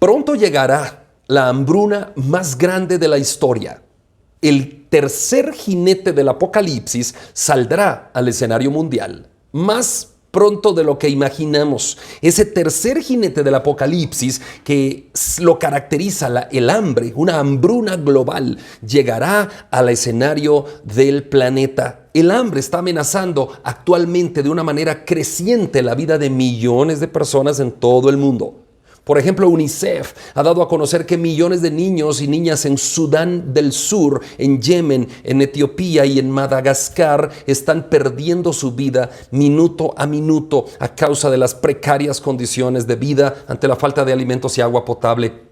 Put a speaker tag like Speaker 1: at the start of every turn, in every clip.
Speaker 1: Pronto llegará la hambruna más grande de la historia. El tercer jinete del Apocalipsis saldrá al escenario mundial, más pronto de lo que imaginamos. Ese tercer jinete del Apocalipsis que lo caracteriza el hambre, una hambruna global, llegará al escenario del planeta. El hambre está amenazando actualmente de una manera creciente la vida de millones de personas en todo el mundo. Por ejemplo, UNICEF ha dado a conocer que millones de niños y niñas en Sudán del Sur, en Yemen, en Etiopía y en Madagascar están perdiendo su vida minuto a minuto a causa de las precarias condiciones de vida ante la falta de alimentos y agua potable.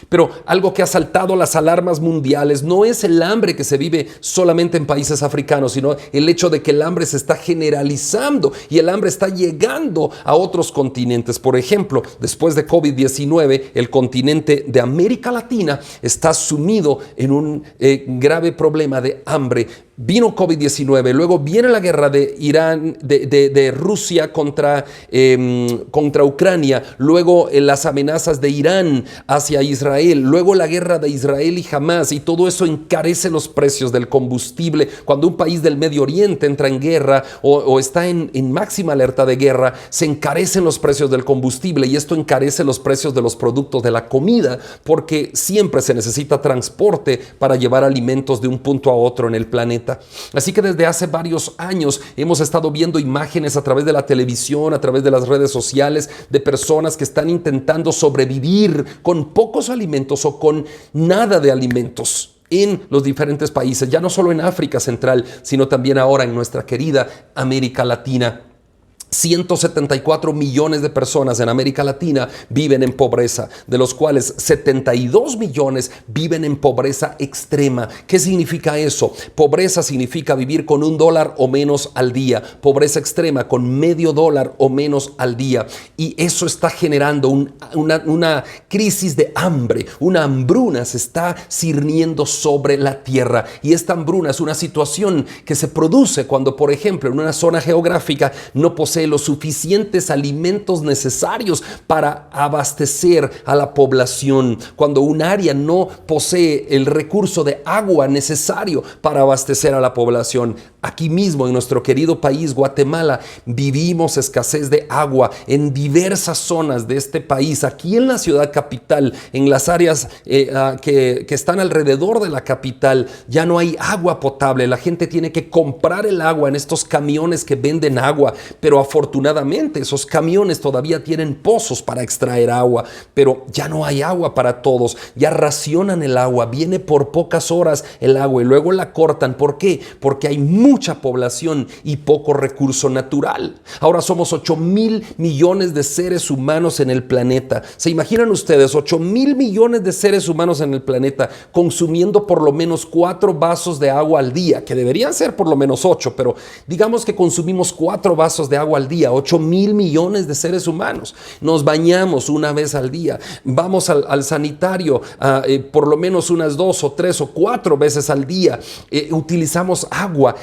Speaker 1: Pero algo que ha saltado las alarmas mundiales no es el hambre que se vive solamente en países africanos, sino el hecho de que el hambre se está generalizando y el hambre está llegando a otros continentes. Por ejemplo, después de COVID-19, el continente de América Latina está sumido en un grave problema de hambre. Vino COVID-19, luego viene la guerra de Irán, de Rusia contra Ucrania, luego las amenazas de Irán hacia Israel, luego la guerra de Israel y Hamás, y todo eso encarece los precios del combustible. Cuando un país del Medio Oriente entra en guerra o está en máxima alerta de guerra, se encarecen los precios del combustible y esto encarece los precios de los productos de la comida, porque siempre se necesita transporte para llevar alimentos de un punto a otro en el planeta. Así que desde hace varios años hemos estado viendo imágenes a través de la televisión, a través de las redes sociales, de personas que están intentando sobrevivir con pocos alimentos o con nada de alimentos en los diferentes países, ya no solo en África Central, sino también ahora en nuestra querida América Latina. 174 millones de personas en América Latina viven en pobreza, de los cuales 72 millones viven en pobreza extrema. ¿Qué significa eso? Pobreza significa vivir con $1 o menos al día. Pobreza extrema con $0.50 o menos al día. Y eso está generando una crisis de hambre. Una hambruna se está cirniendo sobre la tierra. Y esta hambruna es una situación que se produce cuando, por ejemplo, en una zona geográfica no posee los suficientes alimentos necesarios para abastecer a la población, cuando un área no posee el recurso de agua necesario para abastecer a la población. Aquí mismo en nuestro querido país, Guatemala, vivimos escasez de agua en diversas zonas de este país. Aquí en la ciudad capital, en las áreas que están alrededor de la capital, ya no hay agua potable. La gente tiene que comprar el agua en estos camiones que venden agua, pero afortunadamente esos camiones todavía tienen pozos para extraer agua, pero ya no hay agua para todos. Ya racionan el agua, viene por pocas horas el agua y luego la cortan. ¿Por qué? Porque hay mucha población y poco recurso natural. Ahora somos 8,000 millones de seres humanos en el planeta. ¿Se imaginan ustedes 8,000 millones de seres humanos en el planeta consumiendo por lo menos 4 vasos de agua al día? Que deberían ser por lo menos 8, pero digamos que consumimos 4 vasos de agua al día. 8,000 millones de seres humanos. Nos bañamos una vez al día. Vamos al sanitario por lo menos unas 2 o 3 o 4 veces al día. Utilizamos agua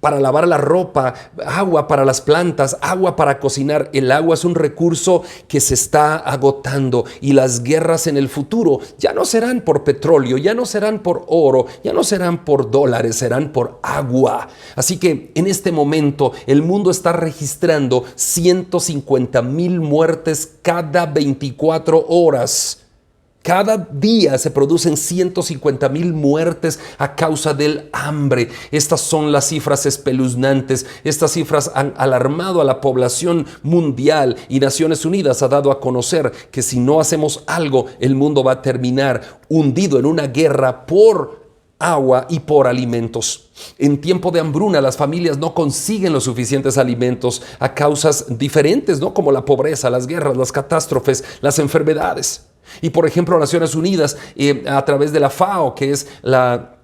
Speaker 1: para lavar la ropa, agua para las plantas, agua para cocinar. El agua es un recurso que se está agotando y las guerras en el futuro ya no serán por petróleo, ya no serán por oro, ya no serán por dólares, serán por agua. Así que en este momento el mundo está registrando 150,000 muertes cada 24 horas. Cada día se producen 150,000 muertes a causa del hambre. Estas son las cifras espeluznantes. Estas cifras han alarmado a la población mundial y Naciones Unidas ha dado a conocer que si no hacemos algo, el mundo va a terminar hundido en una guerra por agua y por alimentos. En tiempo de hambruna las familias no consiguen los suficientes alimentos a causas diferentes, ¿no? Como la pobreza, las guerras, las catástrofes, las enfermedades. Y por ejemplo, Naciones Unidas, a través de la FAO, que es la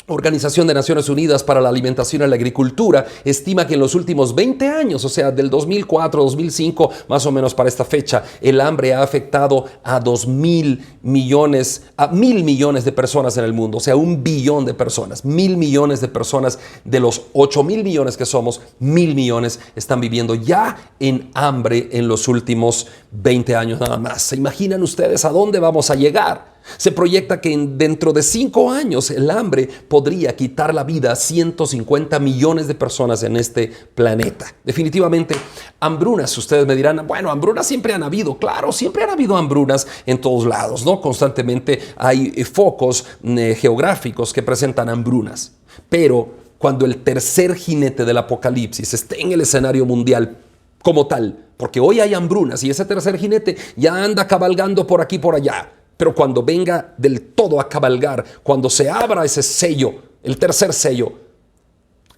Speaker 1: Organización de Naciones Unidas para la Alimentación y la Agricultura estima que en los últimos 20 años, o sea, del 2004, 2005, más o menos para esta fecha, el hambre ha afectado a 1.000 millones de personas en el mundo, o sea, 1 billón de personas, 1.000 millones de personas de los 8.000 millones que somos, 1.000 millones están viviendo ya en hambre en los últimos 20 años nada más. ¿Se imaginan ustedes a dónde vamos a llegar? Se proyecta que dentro de 5 años el hambre podría quitar la vida a 150 millones de personas en este planeta. Definitivamente, hambrunas, ustedes me dirán, bueno, hambrunas siempre han habido. Claro, siempre han habido hambrunas en todos lados, ¿no? Constantemente hay focos geográficos que presentan hambrunas. Pero cuando el tercer jinete del Apocalipsis esté en el escenario mundial como tal, porque hoy hay hambrunas y ese tercer jinete ya anda cabalgando por aquí y por allá. Pero cuando venga del todo a cabalgar, cuando se abra ese sello, el tercer sello,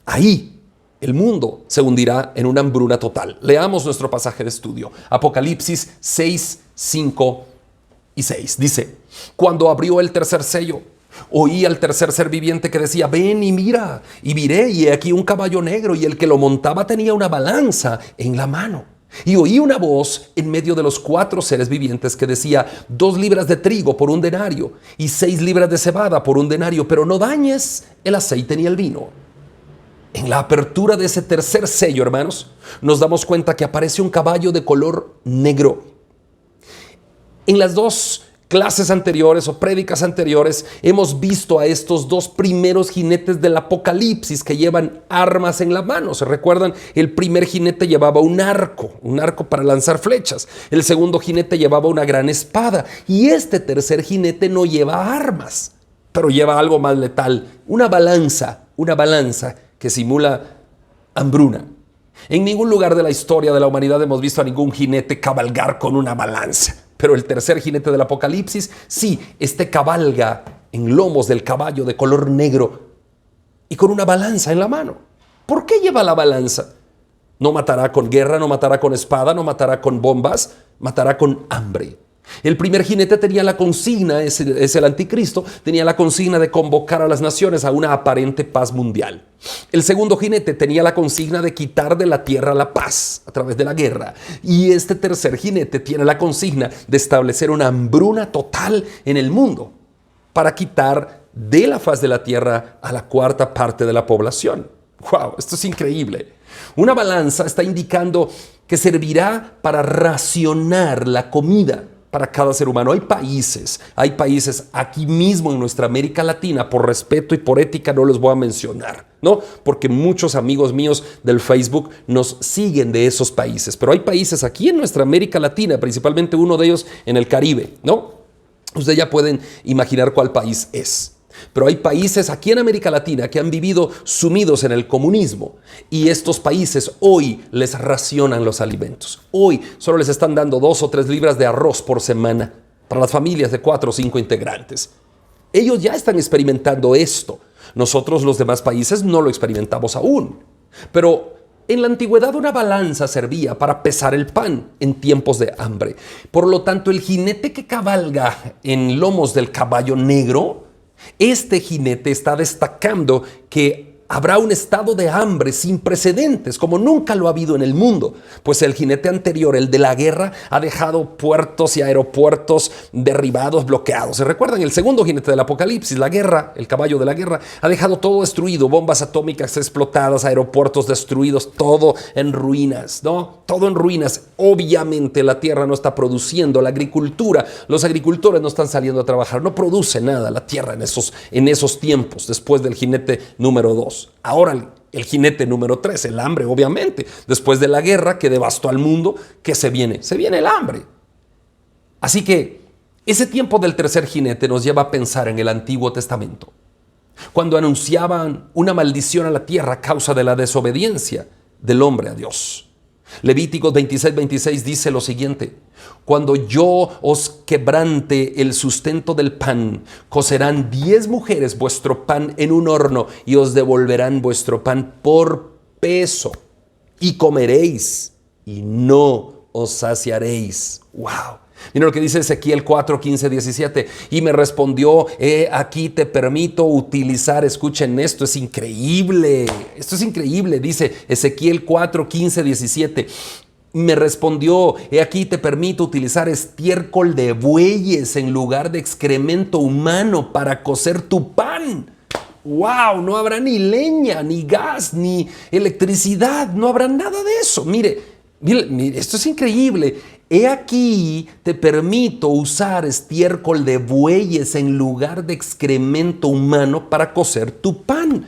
Speaker 1: ahí el mundo se hundirá en una hambruna total. Leamos nuestro pasaje de estudio. Apocalipsis 6, 5 y 6. Dice, cuando abrió el tercer sello, oí al tercer ser viviente que decía, ven y mira, y miré, y he aquí un caballo negro, y el que lo montaba tenía una balanza en la mano. Y oí una voz en medio de los 4 seres vivientes que decía, 2 libras de trigo por 1 denario y 6 libras de cebada por 1 denario, pero no dañes el aceite ni el vino. En la apertura de ese tercer sello, hermanos, nos damos cuenta que aparece un caballo de color negro. En las 2 clases anteriores o prédicas anteriores hemos visto a estos 2 primeros jinetes del Apocalipsis que llevan armas en la mano. ¿Se recuerdan? El primer jinete llevaba un arco para lanzar flechas. El segundo jinete llevaba una gran espada. Y este tercer jinete no lleva armas, pero lleva algo más letal, una balanza que simula hambruna. En ningún lugar de la historia de la humanidad hemos visto a ningún jinete cabalgar con una balanza. Pero el tercer jinete del Apocalipsis, sí, cabalga en lomos del caballo de color negro y con una balanza en la mano. ¿Por qué lleva la balanza? No matará con guerra, no matará con espada, no matará con bombas, matará con hambre. El primer jinete tenía la consigna, es el anticristo, tenía la consigna de convocar a las naciones a una aparente paz mundial. El segundo jinete tenía la consigna de quitar de la tierra la paz a través de la guerra. Y este tercer jinete tiene la consigna de establecer una hambruna total en el mundo para quitar de la faz de la tierra a la 4ª parte de la población. ¡Wow! Esto es increíble. Una balanza está indicando que servirá para racionar la comida para cada ser humano. Hay países aquí mismo en nuestra América Latina, por respeto y por ética no los voy a mencionar, ¿no? Porque muchos amigos míos del Facebook nos siguen de esos países, pero hay países aquí en nuestra América Latina, principalmente uno de ellos en el Caribe, ¿no? Ustedes ya pueden imaginar cuál país es. Pero hay países aquí en América Latina que han vivido sumidos en el comunismo y estos países hoy les racionan los alimentos. Hoy solo les están dando 2 o 3 libras de arroz por semana para las familias de 4 o 5 integrantes. Ellos ya están experimentando esto. Nosotros, los demás países, no lo experimentamos aún. Pero en la antigüedad una balanza servía para pesar el pan en tiempos de hambre. Por lo tanto, el jinete que cabalga en lomos del caballo negro, este jinete está destacando que habrá un estado de hambre sin precedentes, como nunca lo ha habido en el mundo, pues el jinete anterior, el de la guerra, ha dejado puertos y aeropuertos derribados, bloqueados. ¿Se recuerdan? El segundo jinete del Apocalipsis, la guerra, el caballo de la guerra, ha dejado todo destruido, bombas atómicas explotadas, aeropuertos destruidos, todo en ruinas, ¿no? Todo en ruinas. Obviamente la tierra no está produciendo, la agricultura, los agricultores no están saliendo a trabajar, no produce nada la tierra en esos tiempos, después del jinete número 2. Ahora el jinete número 3, el hambre, obviamente. Después de la guerra que devastó al mundo, ¿qué se viene? Se viene el hambre. Así que ese tiempo del tercer jinete nos lleva a pensar en el Antiguo Testamento, cuando anunciaban una maldición a la tierra a causa de la desobediencia del hombre a Dios. Levíticos 26:26 dice lo siguiente: cuando yo os quebrante el sustento del pan, cocerán 10 mujeres vuestro pan en un horno y os devolverán vuestro pan por peso, y comeréis y no os saciaréis. ¡Wow! Mira lo que dice Ezequiel 4, 15, 17. Y me respondió, aquí te permito utilizar, escuchen esto, es increíble. Esto es increíble, dice Ezequiel 4, 15, 17. Me respondió, aquí te permito utilizar estiércol de bueyes en lugar de excremento humano para cocer tu pan. ¡Wow! No habrá ni leña, ni gas, ni electricidad. No habrá nada de eso. Mire, esto es increíble. He aquí te permito usar estiércol de bueyes en lugar de excremento humano para cocer tu pan.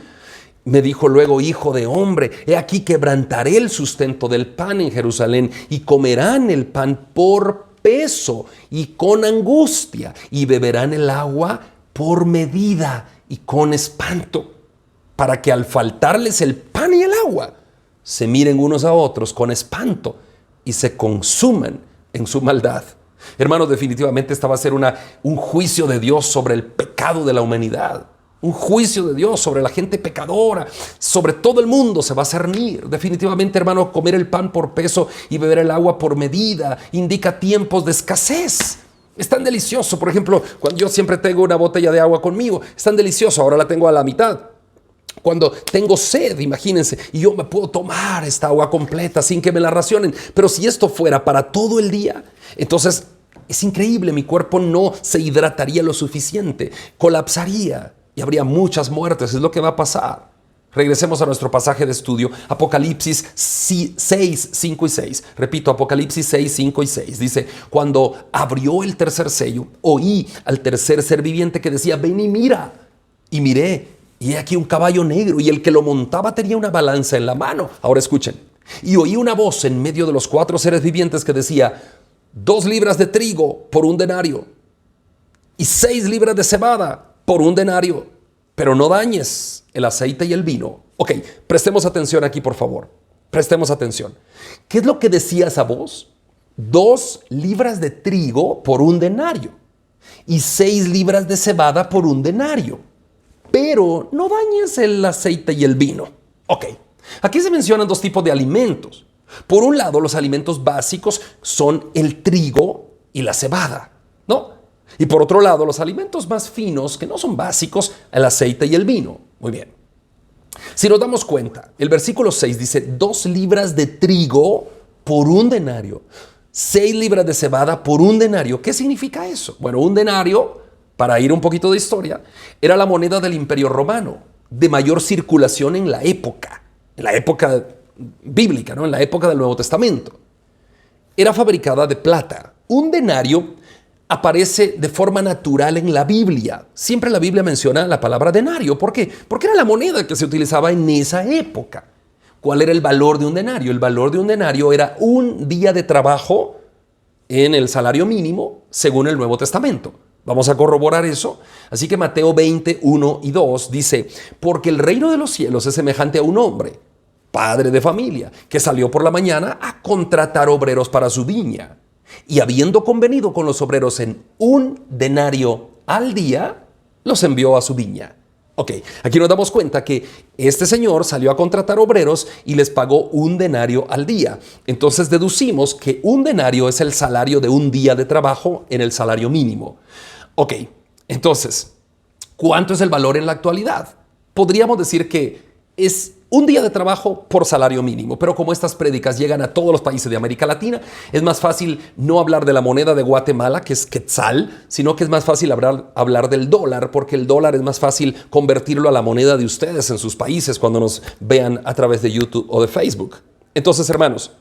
Speaker 1: Me dijo luego, hijo de hombre, he aquí quebrantaré el sustento del pan en Jerusalén y comerán el pan por peso y con angustia y beberán el agua por medida y con espanto, para que al faltarles el pan y el agua, se miren unos a otros con espanto y se consuman en su maldad. Hermanos, definitivamente esta va a ser un juicio de Dios sobre el pecado de la humanidad. Un juicio de Dios sobre la gente pecadora, sobre todo el mundo se va a cernir. Definitivamente, hermano, comer el pan por peso y beber el agua por medida indica tiempos de escasez. Es tan delicioso, por ejemplo, cuando yo siempre tengo una botella de agua conmigo, es tan delicioso, ahora la tengo a la mitad. Cuando tengo sed, imagínense, y yo me puedo tomar esta agua completa sin que me la racionen. Pero si esto fuera para todo el día, entonces es increíble, mi cuerpo no se hidrataría lo suficiente, colapsaría y habría muchas muertes, es lo que va a pasar. Regresemos a nuestro pasaje de estudio, Apocalipsis 6, 5 y 6. Repito, Apocalipsis 6, 5 y 6. Dice, cuando abrió el tercer sello, oí al tercer ser viviente que decía, ven y mira. Y miré, y he aquí un caballo negro, y el que lo montaba tenía una balanza en la mano. Ahora escuchen. Y oí una voz en medio de los 4 seres vivientes que decía, 2 libras de trigo por 1 denario, y 6 libras de cebada por 1 denario. Pero no dañes el aceite y el vino. Ok, prestemos atención aquí, por favor. Prestemos atención. ¿Qué es lo que decía esa voz? 2 libras de trigo por 1 denario y 6 libras de cebada por 1 denario. Pero no dañes el aceite y el vino. Ok, aquí se mencionan 2 tipos de alimentos. Por un lado, los alimentos básicos son el trigo y la cebada, ¿no? Y por otro lado, los alimentos más finos, que no son básicos, el aceite y el vino. Muy bien. Si nos damos cuenta, el versículo 6 dice 2 libras de trigo por 1 denario, 6 libras de cebada por 1 denario. ¿Qué significa eso? Bueno, 1 denario, para ir un poquito de historia, era la moneda del Imperio Romano, de mayor circulación en la época bíblica, ¿no? En la época del Nuevo Testamento. Era fabricada de plata. 1 denario aparece de forma natural en la Biblia. Siempre la Biblia menciona la palabra denario. ¿Por qué? Porque era la moneda que se utilizaba en esa época. ¿Cuál era el valor de 1 denario? El valor de 1 denario era 1 día de trabajo en el salario mínimo según el Nuevo Testamento. Vamos a corroborar eso. Así que Mateo 20, 1 y 2 dice, porque el reino de los cielos es semejante a un hombre, padre de familia, que salió por la mañana a contratar obreros para su viña. Y habiendo convenido con los obreros en 1 denario al día, los envió a su viña. Ok, aquí nos damos cuenta que este señor salió a contratar obreros y les pagó 1 denario al día. Entonces deducimos que 1 denario es el salario de 1 día de trabajo en el salario mínimo. Ok, entonces, ¿cuánto es el valor en la actualidad? Podríamos decir que es 1 día de trabajo por salario mínimo, pero como estas prédicas llegan a todos los países de América Latina, es más fácil no hablar de la moneda de Guatemala, que es quetzal, sino que es más fácil hablar del dólar, porque el dólar es más fácil convertirlo a la moneda de ustedes en sus países cuando nos vean a través de YouTube o de Facebook. Entonces, hermanos,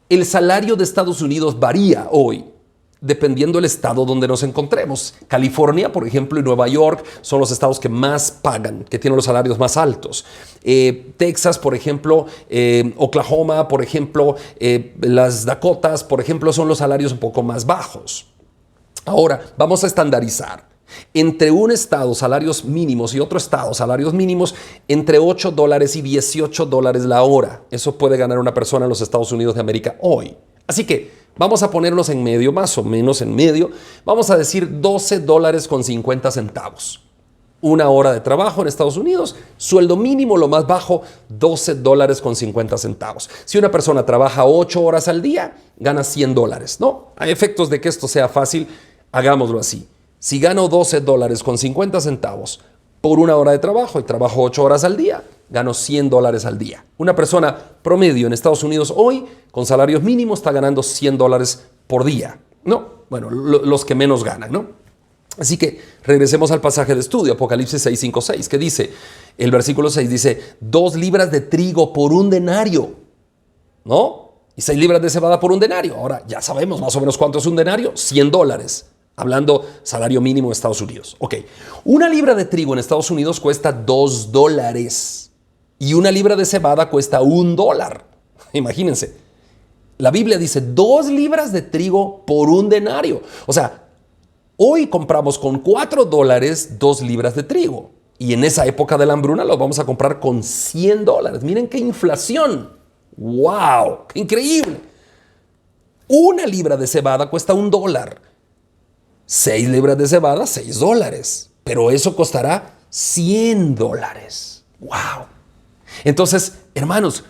Speaker 1: el salario de Estados Unidos varía hoy, dependiendo del estado donde nos encontremos. California, por ejemplo, y Nueva York son los estados que más pagan, que tienen los salarios más altos. Texas, por ejemplo, Oklahoma, por ejemplo, las Dakotas, por ejemplo, son los salarios un poco más bajos. Ahora, vamos a estandarizar. Entre un estado, salarios mínimos, y otro estado, salarios mínimos, entre $8 y $18 la hora. Eso puede ganar una persona en los Estados Unidos de América hoy. Así que vamos a ponernos en medio, más o menos en medio. Vamos a decir $12.50. Una hora de trabajo en Estados Unidos, sueldo mínimo, lo más bajo, $12.50. Si una persona trabaja 8 horas al día, gana $100, ¿no? A efectos de que esto sea fácil, hagámoslo así. Si gano $12.50 por una hora de trabajo y trabajo 8 horas al día, gano $100 al día. Una persona promedio en Estados Unidos hoy, con salarios mínimos, está ganando $100 por día, ¿no? Bueno, los que menos ganan, ¿no? Así que regresemos al pasaje de estudio, Apocalipsis 6:5-6, que dice, el versículo 6 dice, 2 libras de trigo por un denario, ¿no? Y 6 libras de cebada por un denario. Ahora, ya sabemos más o menos cuánto es un denario, $100, hablando salario mínimo en Estados Unidos. Ok, una libra de trigo en Estados Unidos cuesta $2 y una libra de cebada cuesta $1. Imagínense, la Biblia dice 2 libras de trigo por un denario. O sea, hoy compramos con $4 2 libras de trigo. Y en esa época de la hambruna los vamos a comprar con $100. Miren qué inflación. ¡Wow! ¡Qué increíble! Una libra de cebada cuesta $1. 6 libras de cebada, $6. Pero eso costará $100. ¡Wow! Entonces, hermanos,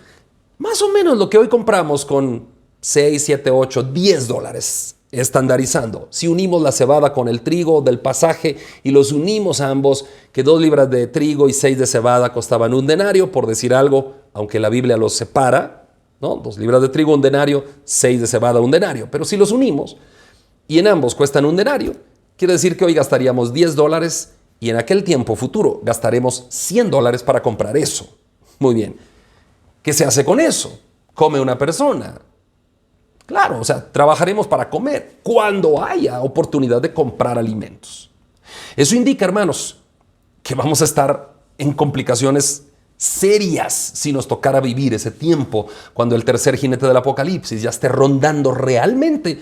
Speaker 1: más o menos lo que hoy compramos con 6, 7, 8, $10. Estandarizando. Si unimos la cebada con el trigo del pasaje y los unimos a ambos, que 2 libras de trigo y 6 de cebada costaban un denario, por decir algo, aunque la Biblia los separa, ¿no? 2 libras de trigo, un denario, 6 de cebada, un denario. Pero si los unimos y en ambos cuestan un denario, quiere decir que hoy gastaríamos $10 y en aquel tiempo futuro gastaremos $100 para comprar eso. Muy bien. ¿Qué se hace con eso? Come una persona. Claro, o sea, trabajaremos para comer cuando haya oportunidad de comprar alimentos. Eso indica, hermanos, que vamos a estar en complicaciones serias si nos tocara vivir ese tiempo cuando el tercer jinete del Apocalipsis ya esté rondando realmente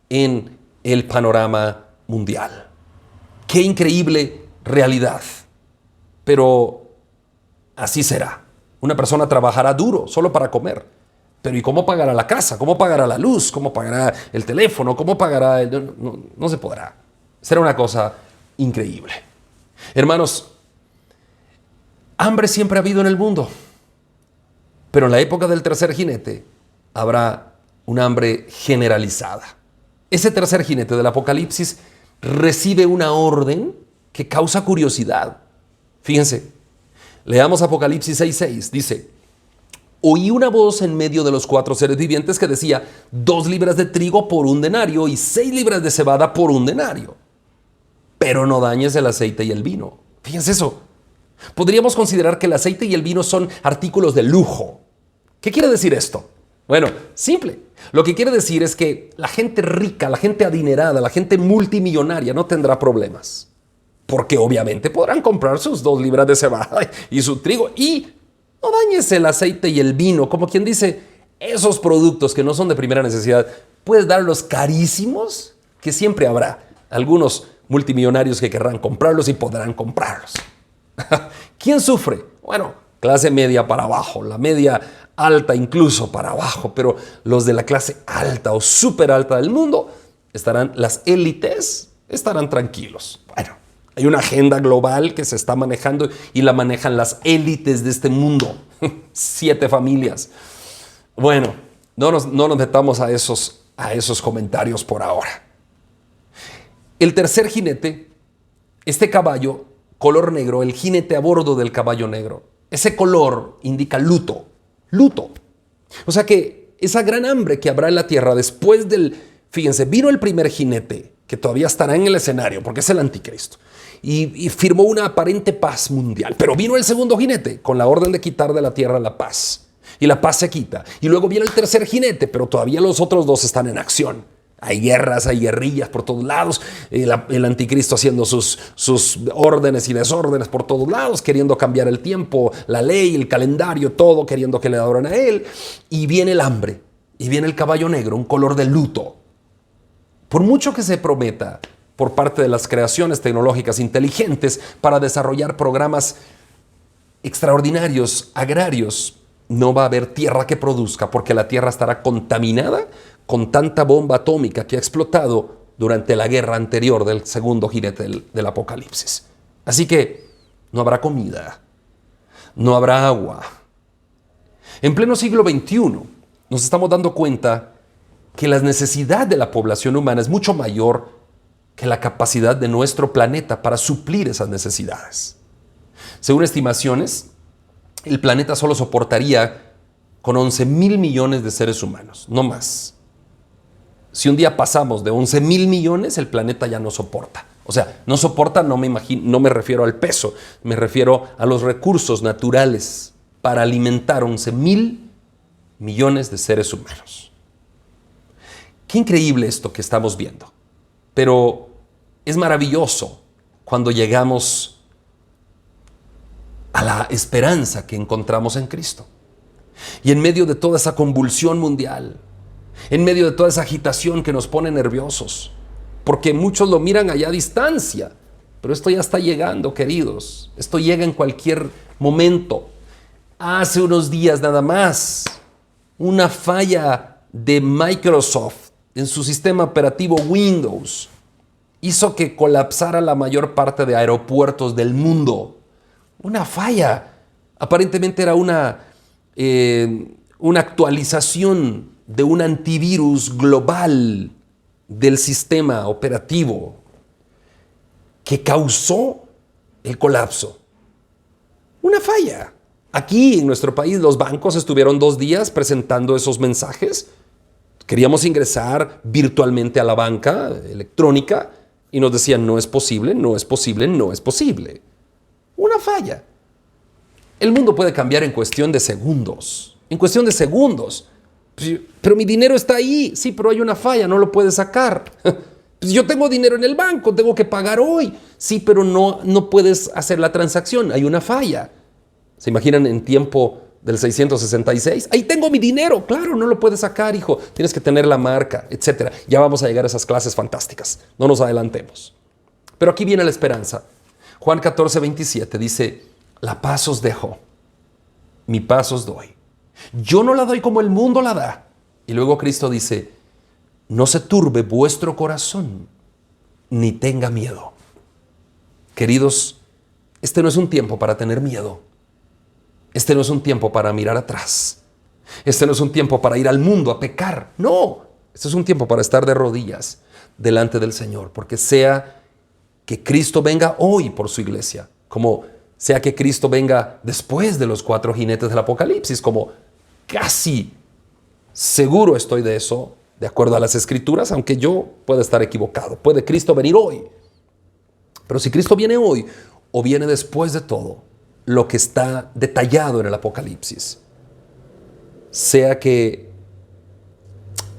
Speaker 1: en el panorama mundial. ¡Qué increíble realidad! Pero así será. Una persona trabajará duro solo para comer. Pero ¿y cómo pagará la casa? ¿Cómo pagará la luz? ¿Cómo pagará el teléfono? ¿Cómo pagará? No se podrá. Será una cosa increíble. Hermanos, hambre siempre ha habido en el mundo. Pero en la época del tercer jinete habrá un hambre generalizada. Ese tercer jinete del Apocalipsis recibe una orden que causa curiosidad. Fíjense, leamos Apocalipsis 6:6. Dice, oí una voz en medio de los 4 seres vivientes que decía 2 libras de trigo por un denario y 6 libras de cebada por un denario. Pero no dañes el aceite y el vino. Fíjense eso. Podríamos considerar que el aceite y el vino son artículos de lujo. ¿Qué quiere decir esto? Bueno, simple. Lo que quiere decir es que la gente rica, la gente adinerada, la gente multimillonaria no tendrá problemas. Porque obviamente podrán comprar sus 2 libras de cebada y su trigo y no dañes el aceite y el vino, como quien dice, esos productos que no son de primera necesidad, puedes darlos carísimos, que siempre habrá algunos multimillonarios que querrán comprarlos y podrán comprarlos. ¿Quién sufre? Bueno, clase media para abajo, la media alta incluso para abajo, pero los de la clase alta o súper alta del mundo las élites estarán tranquilos. Bueno, hay una agenda global que se está manejando y la manejan las élites de este mundo. 7 familias. Bueno, no nos metamos a esos comentarios por ahora. El tercer jinete, este caballo, color negro, el jinete a bordo del caballo negro, ese color indica luto. Luto. O sea que esa gran hambre que habrá en la tierra después fíjense, vino el primer jinete, que todavía estará en el escenario, porque es el anticristo. Y firmó una aparente paz mundial. Pero vino el segundo jinete con la orden de quitar de la tierra la paz. Y la paz se quita. Y luego viene el tercer jinete, pero todavía los otros 2 están en acción. Hay guerras, hay guerrillas por todos lados. El anticristo haciendo sus órdenes y desórdenes por todos lados, queriendo cambiar el tiempo, la ley, el calendario, todo, queriendo que le adoren a él. Y viene el hambre. Y viene el caballo negro, un color de luto. Por mucho que se prometa por parte de las creaciones tecnológicas inteligentes para desarrollar programas extraordinarios, agrarios, no va a haber tierra que produzca porque la tierra estará contaminada con tanta bomba atómica que ha explotado durante la guerra anterior del segundo jinete del Apocalipsis. Así que no habrá comida, no habrá agua. En pleno siglo XXI nos estamos dando cuenta que la necesidad de la población humana es mucho mayor que la capacidad de nuestro planeta para suplir esas necesidades. Según estimaciones, el planeta solo soportaría con 11.000 millones de seres humanos, no más. Si un día pasamos de 11.000 millones, el planeta ya no soporta. O sea, no soporta, no me refiero al peso, me refiero a los recursos naturales para alimentar 11.000 millones de seres humanos. Qué increíble esto que estamos viendo. Pero es maravilloso cuando llegamos a la esperanza que encontramos en Cristo. Y en medio de toda esa convulsión mundial, en medio de toda esa agitación que nos pone nerviosos, porque muchos lo miran allá a distancia, pero esto ya está llegando, queridos. Esto llega en cualquier momento. Hace unos días nada más, una falla de Microsoft en su sistema operativo Windows hizo que colapsara la mayor parte de aeropuertos del mundo. Una falla. Aparentemente era una actualización de un antivirus global del sistema operativo que causó el colapso. Una falla. Aquí en nuestro país los bancos estuvieron 2 días presentando esos mensajes. Queríamos ingresar virtualmente a la banca electrónica y nos decían no es posible, no es posible, no es posible. Una falla. El mundo puede cambiar en cuestión de segundos. En cuestión de segundos. Pero mi dinero está ahí. Sí, pero hay una falla, no lo puedes sacar. Pues yo tengo dinero en el banco, tengo que pagar hoy. Sí, pero no puedes hacer la transacción, hay una falla. ¿Se imaginan en tiempo del 666? Ahí tengo mi dinero, claro, no lo puedes sacar, hijo. Tienes que tener la marca, etc. Ya vamos a llegar a esas clases fantásticas. No nos adelantemos. Pero aquí viene la esperanza. Juan 14:27 dice, la paz os dejo, mi paz os doy. Yo no la doy como el mundo la da. Y luego Cristo dice, no se turbe vuestro corazón, ni tenga miedo. Queridos, este no es un tiempo para tener miedo. Este no es un tiempo para mirar atrás. Este no es un tiempo para ir al mundo a pecar. No, este es un tiempo para estar de rodillas delante del Señor. Porque sea que Cristo venga hoy por su iglesia, como sea que Cristo venga después de los 4 jinetes del Apocalipsis, como casi seguro estoy de eso, de acuerdo a las Escrituras, aunque yo pueda estar equivocado. Puede Cristo venir hoy. Pero si Cristo viene hoy o viene después de todo lo que está detallado en el Apocalipsis, sea que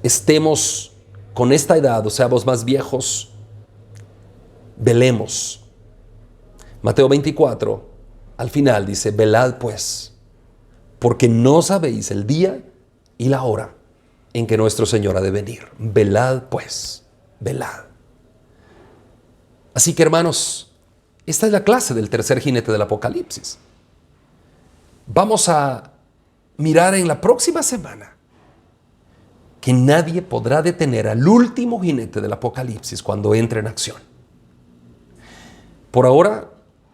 Speaker 1: estemos con esta edad o seamos más viejos, velemos. Mateo 24, al final dice, velad pues, porque no sabéis el día y la hora en que nuestro Señor ha de venir. Velad pues, velad. Así que hermanos, esta es la clase del tercer jinete del Apocalipsis. Vamos a mirar en la próxima semana que nadie podrá detener al último jinete del Apocalipsis cuando entre en acción. Por ahora,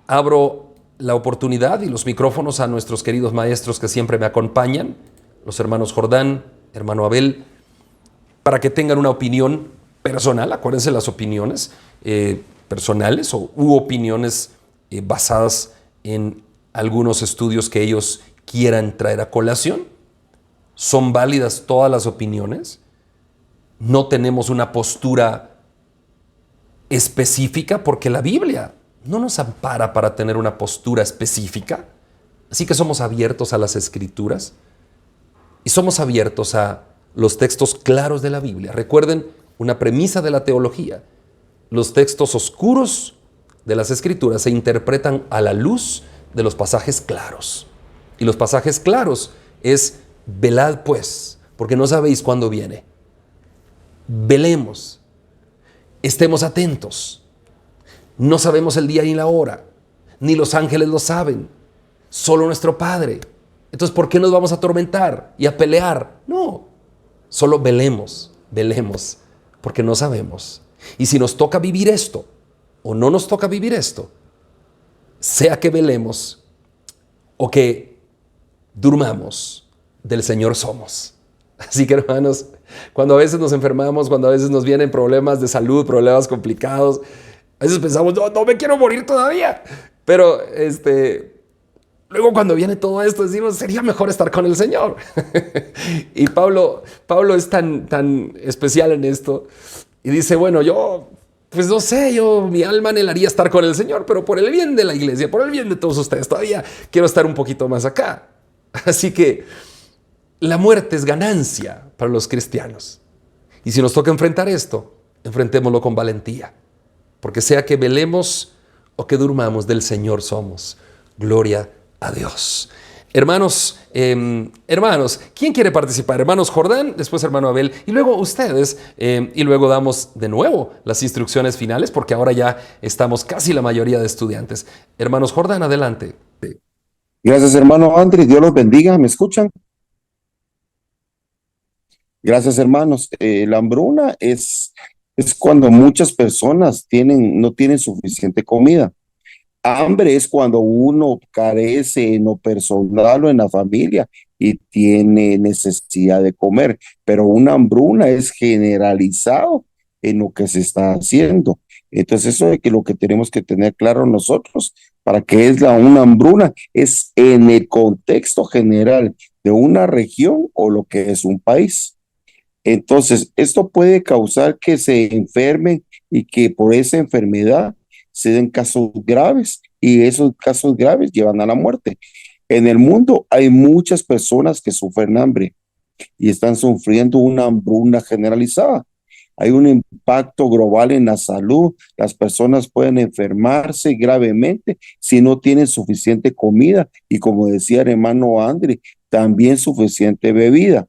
Speaker 1: abro la oportunidad y los micrófonos a nuestros queridos maestros que siempre me acompañan, los hermanos Jordán, hermano Abel, para que tengan una opinión personal. Acuérdense las opiniones personales u opiniones basadas en algunos estudios que ellos quieran traer a colación. Son válidas todas las opiniones. No tenemos una postura específica porque la Biblia no nos ampara para tener una postura específica. Así que somos abiertos a las Escrituras y somos abiertos a los textos claros de la Biblia. Recuerden una premisa de la teología. Los textos oscuros de las Escrituras se interpretan a la luz de los pasajes claros. Y los pasajes claros es velad pues, porque no sabéis cuándo viene. Velemos, estemos atentos. No sabemos el día ni la hora, ni los ángeles lo saben, solo nuestro Padre. Entonces, ¿por qué nos vamos a atormentar y a pelear? No, solo velemos, porque no sabemos. Y si nos toca vivir esto o no nos toca vivir esto, sea que velemos o que durmamos, del Señor somos. Así que, hermanos, cuando a veces nos enfermamos, cuando a veces nos vienen problemas de salud, problemas complicados, a veces pensamos, no, no me quiero morir todavía. Pero luego cuando viene todo esto decimos, sería mejor estar con el Señor. Y Pablo es tan especial en esto y dice, bueno, yo, pues no sé, mi alma anhelaría estar con el Señor, pero por el bien de la iglesia, por el bien de todos ustedes, todavía quiero estar un poquito más acá. Así que la muerte es ganancia para los cristianos. Y si nos toca enfrentar esto, enfrentémoslo con valentía. Porque sea que velemos o que durmamos, del Señor somos. Gloria a Dios. Hermanos, ¿quién quiere participar? Hermanos Jordán, después hermano Abel, y luego ustedes, y luego damos de nuevo las instrucciones finales, porque ahora ya estamos casi la mayoría de estudiantes. Hermanos Jordán, adelante.
Speaker 2: Gracias, hermano Andrés. Dios los bendiga. ¿Me escuchan? Gracias, hermanos. La hambruna es cuando muchas personas no tienen suficiente comida. Hambre es cuando uno carece en lo personal o en la familia y tiene necesidad de comer, pero una hambruna es generalizado en lo que se está haciendo. Entonces, eso de que lo que tenemos que tener claro nosotros para qué es una hambruna es en el contexto general de una región o lo que es un país. Entonces, esto puede causar que se enfermen y que por esa enfermedad se den casos graves y esos casos graves llevan a la muerte. En el mundo hay muchas personas que sufren hambre y están sufriendo una hambruna generalizada. Hay un impacto global en la salud. Las personas pueden enfermarse gravemente si no tienen suficiente comida y, como decía el hermano André, también suficiente bebida,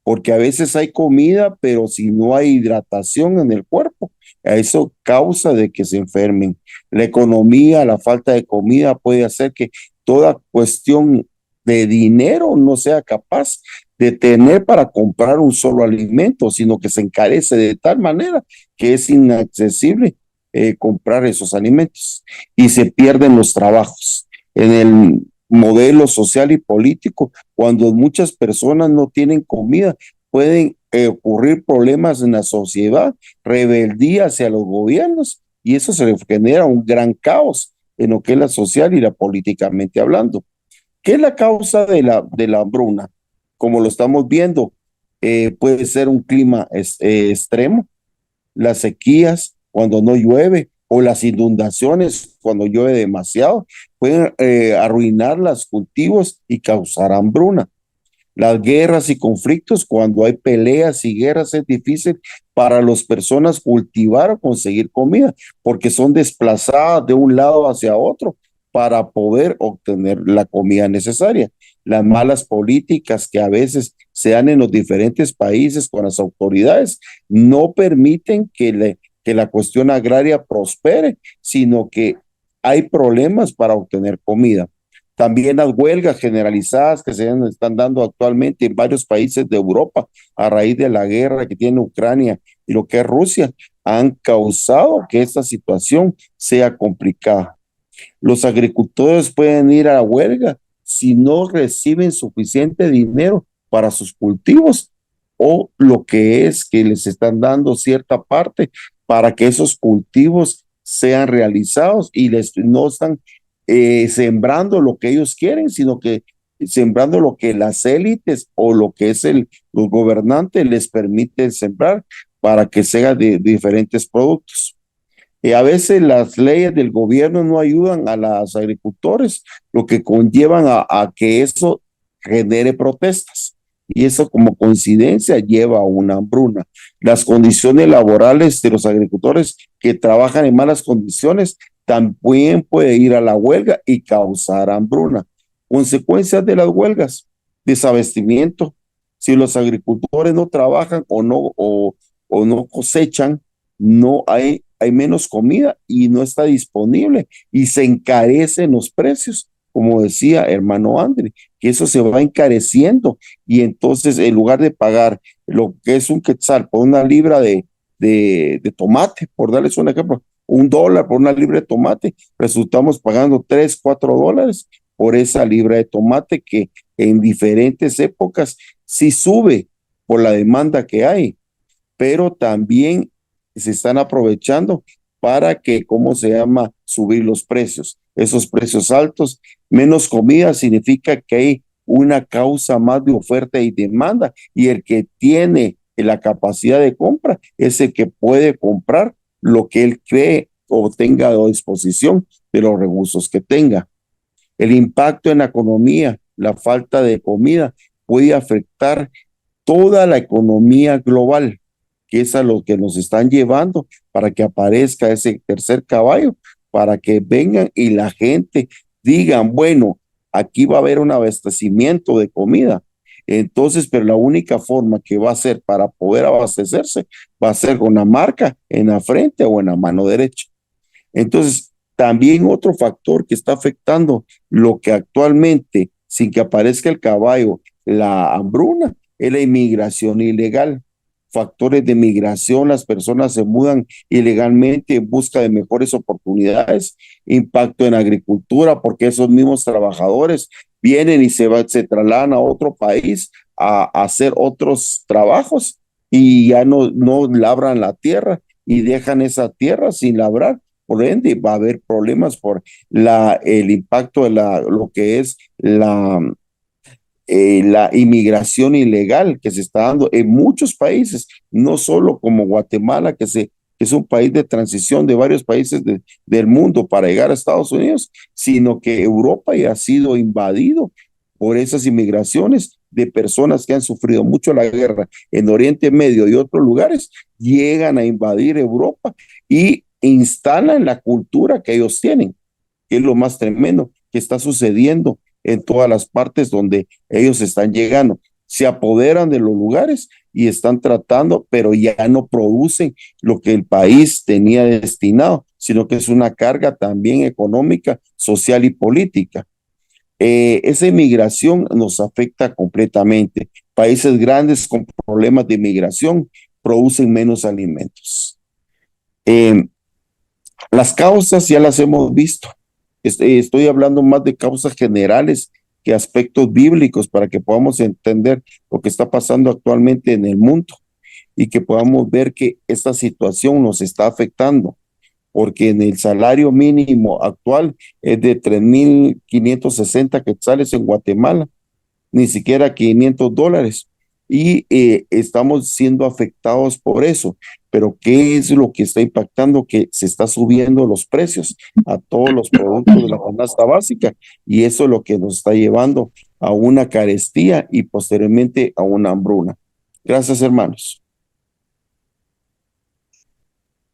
Speaker 2: porque a veces hay comida, pero si no hay hidratación en el cuerpo, eso causa de que se enfermen. La economía, la falta de comida puede hacer que toda cuestión de dinero no sea capaz de tener para comprar un solo alimento, sino que se encarece de tal manera que es inaccesible comprar esos alimentos y se pierden los trabajos. En el modelo social y político, cuando muchas personas no tienen comida, pueden ocurrir problemas en la sociedad, rebeldía hacia los gobiernos, y eso se le genera un gran caos en lo que es la social y la políticamente hablando. ¿Qué es la causa de la hambruna? Como lo estamos viendo, puede ser un clima extremo, las sequías cuando no llueve o las inundaciones cuando llueve demasiado, pueden arruinar los cultivos y causar hambruna. Las guerras y conflictos, cuando hay peleas y guerras, es difícil para las personas cultivar o conseguir comida, porque son desplazadas de un lado hacia otro para poder obtener la comida necesaria. Las malas políticas que a veces se dan en los diferentes países con las autoridades no permiten que la cuestión agraria prospere, sino que hay problemas para obtener comida. También las huelgas generalizadas que se están dando actualmente en varios países de Europa a raíz de la guerra que tiene Ucrania y lo que es Rusia han causado que esta situación sea complicada. Los agricultores pueden ir a la huelga si no reciben suficiente dinero para sus cultivos o lo que es que les están dando cierta parte para que esos cultivos sean realizados y no están sembrando lo que ellos quieren, sino que sembrando lo que las élites o lo que es los gobernantes les permiten sembrar para que sea de diferentes productos. A veces las leyes del gobierno no ayudan a los agricultores, lo que conllevan a que eso genere protestas. Y eso como coincidencia lleva a una hambruna. Las condiciones laborales de los agricultores que trabajan en malas condiciones también puede ir a la huelga y causar hambruna. Consecuencias de las huelgas: desabastecimiento. Si los agricultores no trabajan o no cosechan, no hay menos comida y no está disponible y se encarecen los precios, como decía hermano André, que eso se va encareciendo y entonces en lugar de pagar lo que es un quetzal por una libra de tomate, por darles un ejemplo, $1 por una libra de tomate, resultamos pagando $3, $4 por esa libra de tomate que en diferentes épocas sí sube por la demanda que hay, pero también se están aprovechando para que, ¿cómo se llama?, subir los precios. Esos precios altos, menos comida significa que hay una causa más de oferta y demanda, y el que tiene la capacidad de compra es el que puede comprar lo que él cree o tenga a disposición de los recursos que tenga. El impacto en la economía, la falta de comida puede afectar toda la economía global, que es a lo que nos están llevando para que aparezca ese tercer caballo, para que vengan y la gente digan, bueno, aquí va a haber un abastecimiento de comida. Entonces, pero la única forma que va a ser para poder abastecerse va a ser con la marca en la frente o en la mano derecha. Entonces, también otro factor que está afectando lo que actualmente, sin que aparezca el caballo, la hambruna, es la inmigración ilegal. Factores de migración, las personas se mudan ilegalmente en busca de mejores oportunidades, impacto en agricultura, porque esos mismos trabajadores vienen y se trasladan a otro país a hacer otros trabajos y ya no labran la tierra y dejan esa tierra sin labrar. Por ende, va a haber problemas por el impacto de lo que es la inmigración ilegal que se está dando en muchos países, no solo como Guatemala, que es un país de transición de varios países del mundo para llegar a Estados Unidos, sino que Europa ya ha sido invadido por esas inmigraciones de personas que han sufrido mucho la guerra en Oriente Medio y otros lugares, llegan a invadir Europa y instalan la cultura que ellos tienen, que es lo más tremendo que está sucediendo en todas las partes donde ellos están llegando. Se apoderan de los lugares y están tratando, pero ya no producen lo que el país tenía destinado, sino que es una carga también económica, social y política. Esa inmigración nos afecta completamente. Países grandes con problemas de inmigración producen menos alimentos. Las causas ya las hemos visto. Estoy hablando más de causas generales que aspectos bíblicos para que podamos entender lo que está pasando actualmente en el mundo y que podamos ver que esta situación nos está afectando, porque en el salario mínimo actual es de 3,560 quetzales en Guatemala, ni siquiera $500, y estamos siendo afectados por eso. Pero ¿qué es lo que está impactando? Que se está subiendo los precios a todos los productos de la canasta básica, y eso es lo que nos está llevando a una carestía y posteriormente a una hambruna. Gracias, hermanos.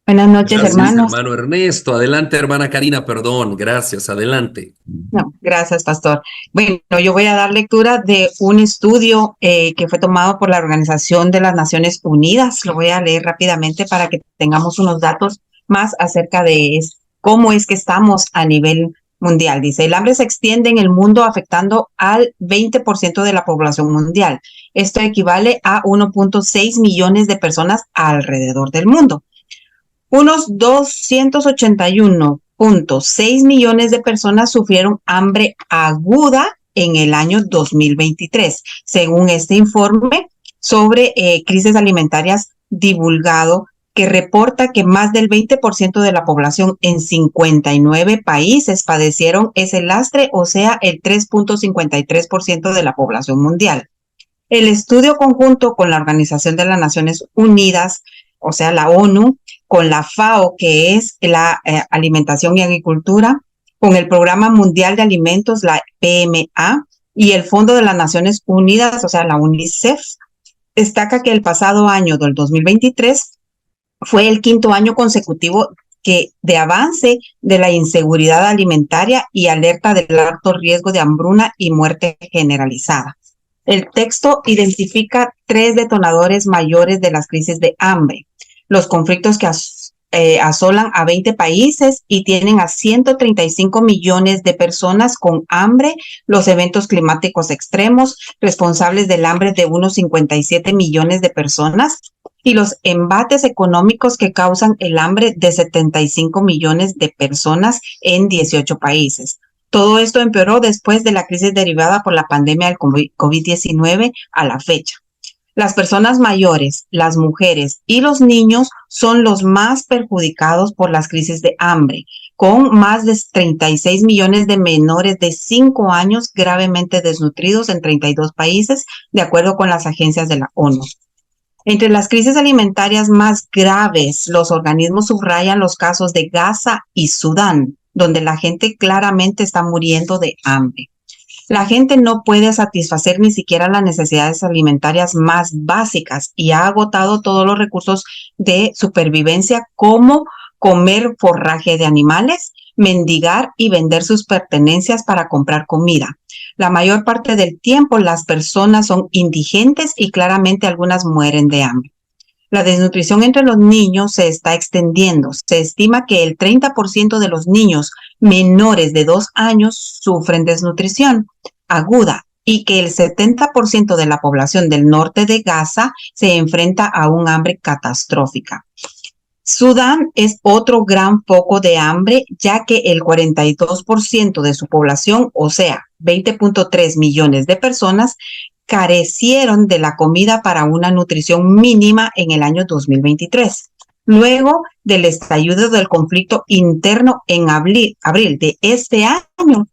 Speaker 3: Buenas noches,
Speaker 1: Gracias,
Speaker 3: hermanos.
Speaker 1: hermano Ernesto. Adelante, hermana Karina, perdón. Gracias, adelante.
Speaker 3: No, gracias, pastor. Bueno, yo voy a dar lectura de un estudio que fue tomado por la Organización de las Naciones Unidas. Lo voy a leer rápidamente para que tengamos unos datos más acerca de cómo es que estamos a nivel mundial. Dice, el hambre se extiende en el mundo afectando al 20% de la población mundial. Esto equivale a 1.6 millones de personas alrededor del mundo. Unos 281.6 millones de personas sufrieron hambre aguda en el año 2023, según este informe sobre crisis alimentarias divulgado, que reporta que más del 20% de la población en 59 países padecieron ese lastre, o sea, el 3.53% de la población mundial. El estudio conjunto con la Organización de las Naciones Unidas, o sea, la ONU, con la FAO, que es la Alimentación y Agricultura, con el Programa Mundial de Alimentos, la PMA, y el Fondo de las Naciones Unidas, o sea, la UNICEF, destaca que el pasado año del 2023 fue el quinto año consecutivo de avance de la inseguridad alimentaria y alerta del alto riesgo de hambruna y muerte generalizada. El texto identifica 3 detonadores mayores de las crisis de hambre: los conflictos que asolan a 20 países y tienen a 135 millones de personas con hambre, los eventos climáticos extremos, responsables del hambre de unos 57 millones de personas, y los embates económicos que causan el hambre de 75 millones de personas en 18 países. Todo esto empeoró después de la crisis derivada por la pandemia del COVID-19 a la fecha. Las personas mayores, las mujeres y los niños son los más perjudicados por las crisis de hambre, con más de 36 millones de menores de 5 años gravemente desnutridos en 32 países, de acuerdo con las agencias de la ONU. Entre las crisis alimentarias más graves, los organismos subrayan los casos de Gaza y Sudán, donde la gente claramente está muriendo de hambre. La gente no puede satisfacer ni siquiera las necesidades alimentarias más básicas y ha agotado todos los recursos de supervivencia como comer forraje de animales, mendigar y vender sus pertenencias para comprar comida. La mayor parte del tiempo las personas son indigentes y claramente algunas mueren de hambre. La desnutrición entre los niños se está extendiendo. Se estima que el 30% de los niños menores de 2 años sufren desnutrición aguda y que el 70% de la población del norte de Gaza se enfrenta a un hambre catastrófica. Sudán es otro gran foco de hambre, ya que el 42% de su población, o sea, 20.3 millones de personas, carecieron de la comida para una nutrición mínima en el año 2023. Luego del estallido del conflicto interno en abril de este año,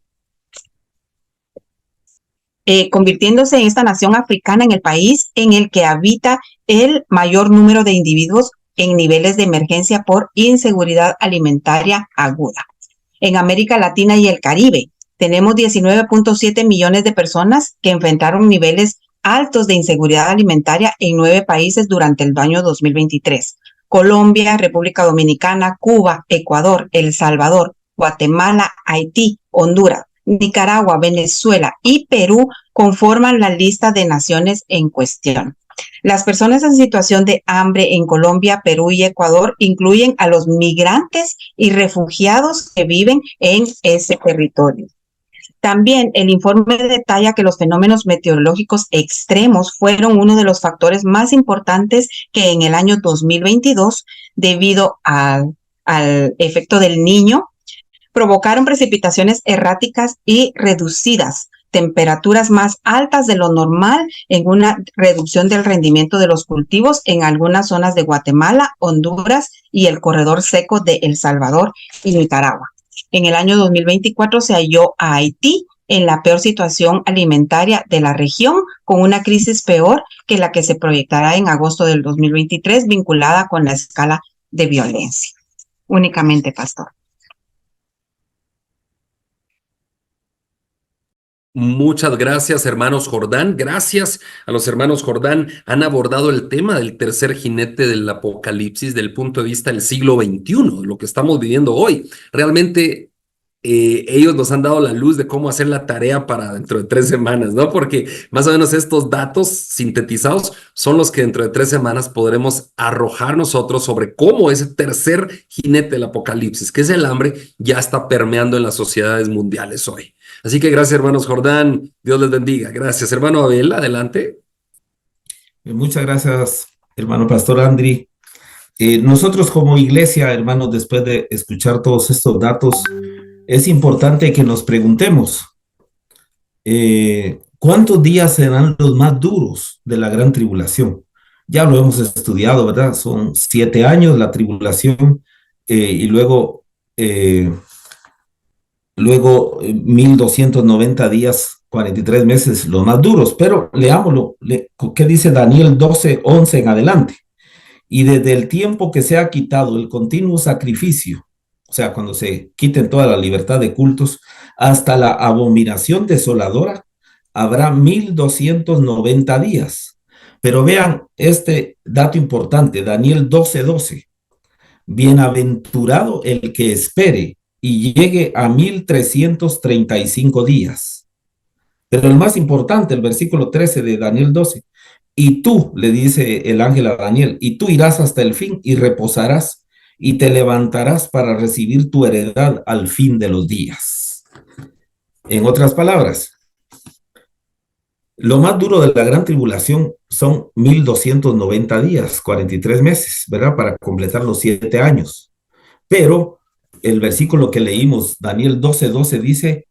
Speaker 3: convirtiéndose en esta nación africana en el país en el que habita el mayor número de individuos en niveles de emergencia por inseguridad alimentaria aguda. En América Latina y el Caribe, tenemos 19.7 millones de personas que enfrentaron niveles altos de inseguridad alimentaria en 9 países durante el año 2023. Colombia, República Dominicana, Cuba, Ecuador, El Salvador, Guatemala, Haití, Honduras, Nicaragua, Venezuela y Perú conforman la lista de naciones en cuestión. Las personas en situación de hambre en Colombia, Perú y Ecuador incluyen a los migrantes y refugiados que viven en ese territorio. También el informe detalla que los fenómenos meteorológicos extremos fueron uno de los factores más importantes que en el año 2022, debido al efecto del Niño, provocaron precipitaciones erráticas y reducidas, temperaturas más altas de lo normal, en una reducción del rendimiento de los cultivos en algunas zonas de Guatemala, Honduras y el corredor seco de El Salvador y Nicaragua. En el año 2024 se halló a Haití en la peor situación alimentaria de la región, con una crisis peor que la que se proyectará en agosto del 2023, vinculada con la escala de violencia. Únicamente, Pastor.
Speaker 1: Muchas gracias, hermanos Jordán. Gracias a los hermanos Jordán. Han abordado el tema del tercer jinete del Apocalipsis desde el punto de vista del siglo XXI, lo que estamos viviendo hoy. Realmente ellos nos han dado la luz de cómo hacer la tarea para dentro de 3 semanas, ¿no? Porque más o menos estos datos sintetizados son los que dentro de 3 semanas podremos arrojar nosotros sobre cómo ese tercer jinete del Apocalipsis, que es el hambre, ya está permeando en las sociedades mundiales hoy. Así que gracias, hermanos Jordán. Dios les bendiga. Gracias, hermano Abel. Adelante.
Speaker 4: Muchas gracias, hermano Pastor Andri. Nosotros como iglesia, hermanos, después de escuchar todos estos datos, es importante que nos preguntemos, ¿cuántos días serán los más duros de la gran tribulación? Ya lo hemos estudiado, ¿verdad? Son 7 años la tribulación y luego 1290 días, 43 meses, los más duros. Pero leámoslo, ¿qué dice Daniel 12:11 en adelante? Y desde el tiempo que se ha quitado el continuo sacrificio, o sea, cuando se quiten toda la libertad de cultos, hasta la abominación desoladora, habrá 1290 días. Pero vean este dato importante, Daniel 12:12. Bienaventurado el que espere y llegue a 1335 días. Pero el más importante, el versículo 13 de Daniel 12. Y tú, le dice el ángel a Daniel, y tú irás hasta el fin y reposarás y te levantarás para recibir tu heredad al fin de los días. En otras palabras, Lo más duro de la gran tribulación son 1290 días, 43 meses, ¿verdad? Para completar los 7 años. Pero el versículo que leímos, Daniel 12:12 dice,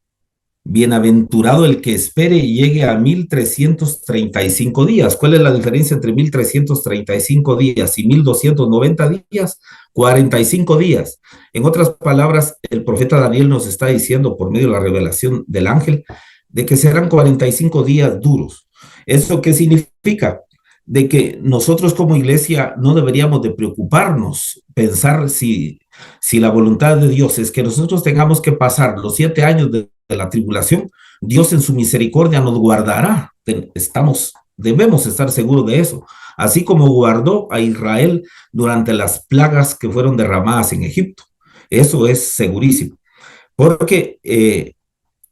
Speaker 4: bienaventurado el que espere y llegue a 1335 días. ¿Cuál es la diferencia entre 1335 días y 1290 días? 45 días. En otras palabras, el profeta Daniel nos está diciendo por medio de la revelación del ángel de que serán 45 días duros. ¿Eso qué significa? De que nosotros como iglesia no deberíamos de preocuparnos, pensar si la voluntad de Dios es que nosotros tengamos que pasar los 7 años de la tribulación, Dios en su misericordia nos guardará. Debemos estar seguros de eso. Así como guardó a Israel durante las plagas que fueron derramadas en Egipto. Eso es segurísimo. Porque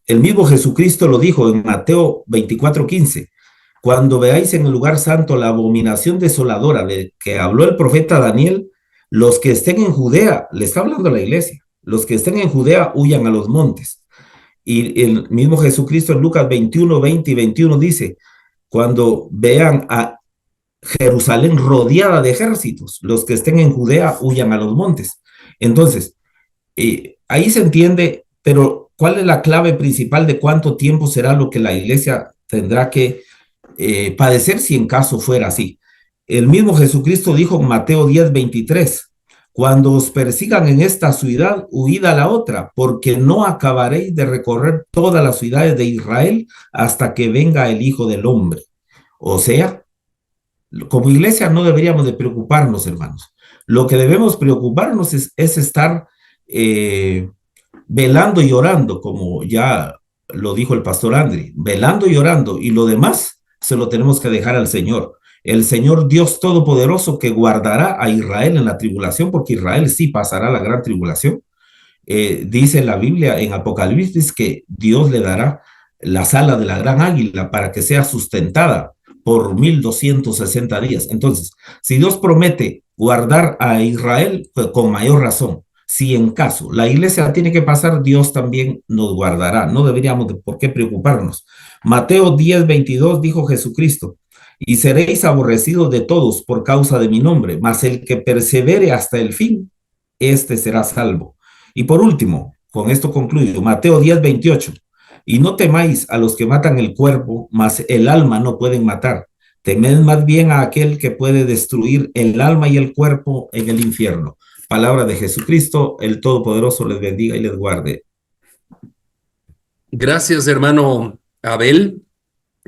Speaker 4: el mismo Jesucristo lo dijo en Mateo 24:15. Cuando veáis en el lugar santo la abominación desoladora de que habló el profeta Daniel, los que estén en Judea, le está hablando a la iglesia, los que estén en Judea huyan a los montes. Y el mismo Jesucristo en Lucas 21:20 y 21 dice, cuando vean a Jerusalén rodeada de ejércitos, los que estén en Judea huyan a los montes. Entonces, ahí se entiende, pero ¿cuál es la clave principal de cuánto tiempo será lo que la iglesia tendrá que padecer si en caso fuera así? El mismo Jesucristo dijo en Mateo 10:23, cuando os persigan en esta ciudad, huid a la otra, porque no acabaréis de recorrer todas las ciudades de Israel hasta que venga el Hijo del Hombre. O sea, como iglesia no deberíamos de preocuparnos, hermanos. Lo que debemos preocuparnos es estar velando y orando, como ya lo dijo el pastor Andri, velando y orando, y lo demás se lo tenemos que dejar al Señor. El Señor Dios Todopoderoso que guardará a Israel en la tribulación, porque Israel sí pasará la gran tribulación. Dice la Biblia en Apocalipsis que Dios le dará las alas de la gran águila para que sea sustentada por 1260 días. Entonces, si Dios promete guardar a Israel, pues con mayor razón. Si en caso la iglesia tiene que pasar, Dios también nos guardará. No deberíamos de por qué preocuparnos. Mateo 10:22 dijo Jesucristo, y seréis aborrecidos de todos por causa de mi nombre, mas el que persevere hasta el fin, este será salvo. Y por último, con esto concluyo, Mateo 10:28, y no temáis a los que matan el cuerpo, mas el alma no pueden matar. Temed más bien a aquel que puede destruir el alma y el cuerpo en el infierno. Palabra de Jesucristo, el Todopoderoso les bendiga y les guarde.
Speaker 1: Gracias, hermano Abel.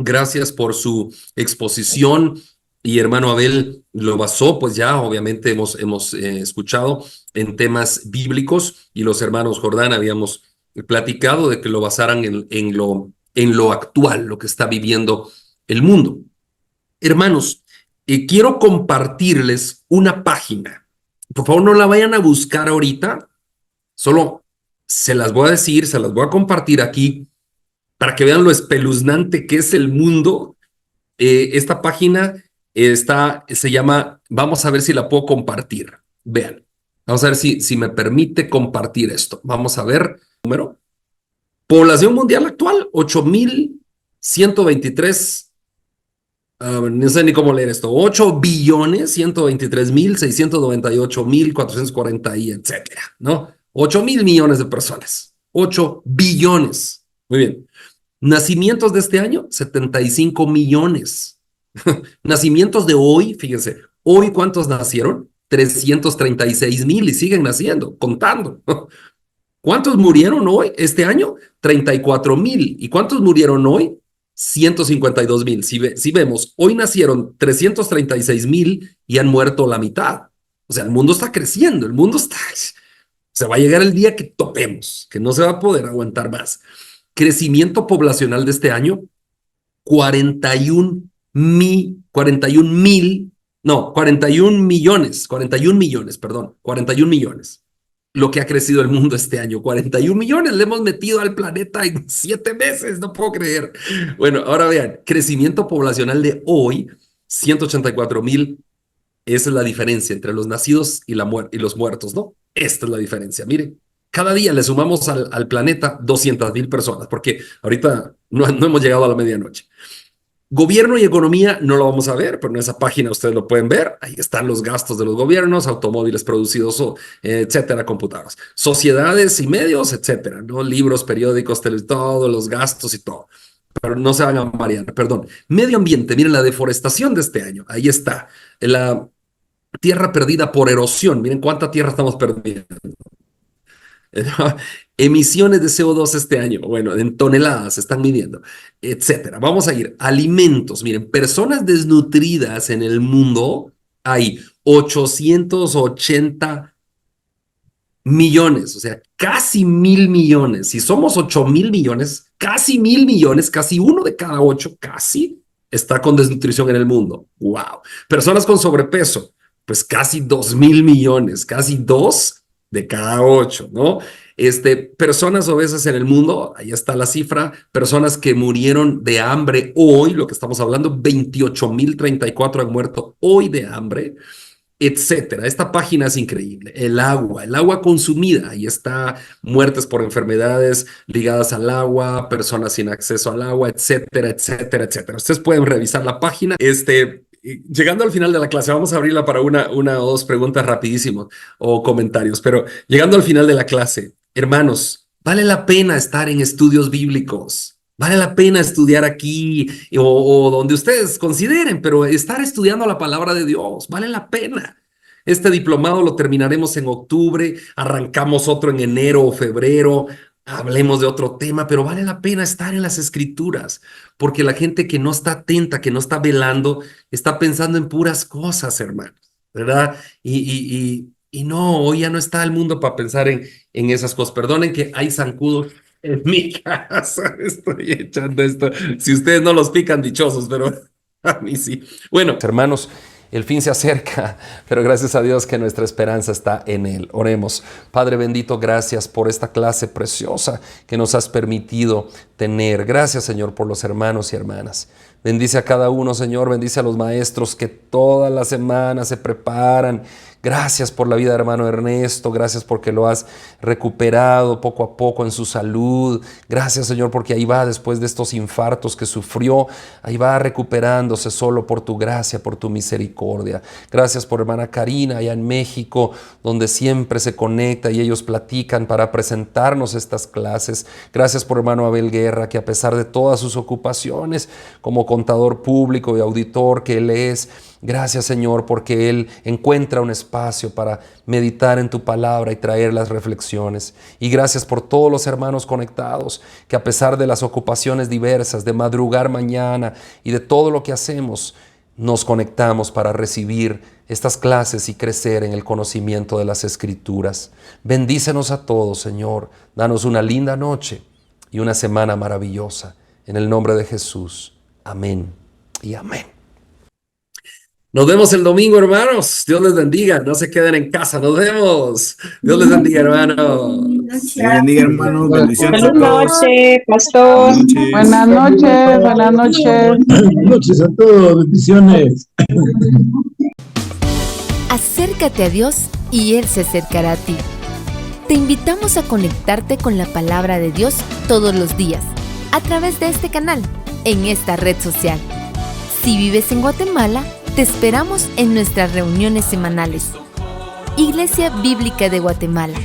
Speaker 1: Gracias por su exposición. Y hermano Abel lo basó, pues ya obviamente hemos escuchado en temas bíblicos, y los hermanos Jordán habíamos platicado de que lo basaran en lo actual, lo que está viviendo el mundo. Hermanos, quiero compartirles una página. Por favor, no la vayan a buscar ahorita, solo se las voy a decir, se las voy a compartir aquí para que vean lo espeluznante que es el mundo. Esta página se llama, vamos a ver si la puedo compartir. Vean, vamos a ver si me permite compartir esto. Vamos a ver, número. Población mundial actual, 8.123. No sé ni cómo leer esto. 8.123.698.440 y etcétera, ¿no? 8.000 millones de personas. 8 billones. Muy bien. Nacimientos de este año, 75 millones. Nacimientos de hoy, fíjense, hoy ¿cuántos nacieron? 336,000 y siguen naciendo, contando. ¿Cuántos murieron hoy, este año? 34,000. ¿Y cuántos murieron hoy? 152,000. Si vemos, hoy nacieron 336,000 y han muerto la mitad. O sea, el mundo está creciendo, el mundo está... Se va a llegar el día que topemos, que no se va a poder aguantar más. Crecimiento poblacional de este año, 41 millones, perdón, 41 millones. Lo que ha crecido el mundo este año, 41 millones le hemos metido al planeta en 7 meses, no puedo creer. Bueno, ahora vean, crecimiento poblacional de hoy, 184,000. Esa es la diferencia entre los nacidos y los muertos, ¿no? Esta es la diferencia, miren. Cada día le sumamos al planeta 200,000 personas, porque ahorita no hemos llegado a la medianoche. Gobierno y economía no lo vamos a ver, pero en esa página ustedes lo pueden ver. Ahí están los gastos de los gobiernos, automóviles producidos, etcétera, computadoras. Sociedades y medios, etcétera, ¿no? Libros, periódicos, todos los gastos y todo. Pero no se van a marear, perdón. Medio ambiente, miren la deforestación de este año. Ahí está. La tierra perdida por erosión. Miren cuánta tierra estamos perdiendo. Emisiones de CO2 este año, bueno, en toneladas se están midiendo, etcétera. Vamos a ir. Alimentos. Miren, personas desnutridas en el mundo hay 880 millones, o sea, casi 1.000 millones. Si somos 8.000 millones, casi 1.000 millones, casi 1 de cada 8, casi está con desnutrición en el mundo. ¡Wow! Personas con sobrepeso, pues casi 2.000 millones, casi 2 de cada 8, ¿no? Personas obesas en el mundo, ahí está la cifra, personas que murieron de hambre hoy, lo que estamos hablando, 28.034 han muerto hoy de hambre, etcétera. Esta página es increíble. El agua consumida, ahí está, muertes por enfermedades ligadas al agua, personas sin acceso al agua, etcétera, etcétera, etcétera. Ustedes pueden revisar la página. Llegando al final de la clase, vamos a abrirla para una o dos preguntas rapidísimo o comentarios, pero llegando al final de la clase, hermanos, vale la pena estar en estudios bíblicos. Vale la pena estudiar aquí o donde ustedes consideren, pero estar estudiando la palabra de Dios, vale la pena. Este diplomado lo terminaremos en octubre, arrancamos otro en enero o febrero, hablemos de otro tema, pero vale la pena estar en las escrituras, porque la gente que no está atenta, que no está velando, está pensando en puras cosas, hermanos, ¿verdad? Y no, hoy ya no está el mundo para pensar en esas cosas. Perdonen que hay zancudos en mi casa, estoy echando esto. Si ustedes no los pican, dichosos, pero a mí sí. Bueno, hermanos, el fin se acerca, pero gracias a Dios que nuestra esperanza está en Él. Oremos. Padre bendito, gracias por esta clase preciosa que nos has permitido tener. Gracias, Señor, por los hermanos y hermanas. Bendice a cada uno, Señor. Bendice a los maestros que todas las semanas se preparan. Gracias por la vida de hermano Ernesto, gracias porque lo has recuperado poco a poco en su salud. Gracias, Señor, porque ahí va después de estos infartos que sufrió, ahí va recuperándose solo por tu gracia, por tu misericordia. Gracias por hermana Karina allá en México, donde siempre se conecta y ellos platican para presentarnos estas clases. Gracias por hermano Abel Guerra, que a pesar de todas sus ocupaciones como contador público y auditor que él es, gracias, Señor, porque Él encuentra un espacio para meditar en tu palabra y traer las reflexiones. Y gracias por todos los hermanos conectados que a pesar de las ocupaciones diversas, de madrugar mañana y de todo lo que hacemos, nos conectamos para recibir estas clases y crecer en el conocimiento de las Escrituras. Bendícenos a todos, Señor. Danos una linda noche y una semana maravillosa. En el nombre de Jesús. Amén y amén. Nos vemos el domingo, hermanos. Dios les bendiga. No se queden en casa. Nos vemos. Dios les bendiga, hermanos.
Speaker 5: Dios bendiga, hermanos. Bendiciones a
Speaker 3: Buenas
Speaker 5: todos.
Speaker 3: noches, pastor.
Speaker 6: Buenas noches, buenas noches.
Speaker 7: Buenas noches a todos, bendiciones.
Speaker 8: Acércate a Dios y Él se acercará a ti. Te invitamos a conectarte con la palabra de Dios todos los días, a través de este canal, en esta red social. Si vives en Guatemala, te esperamos en nuestras reuniones semanales. Iglesia Bíblica de Guatemala.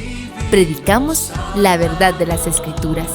Speaker 8: Predicamos la verdad de las Escrituras.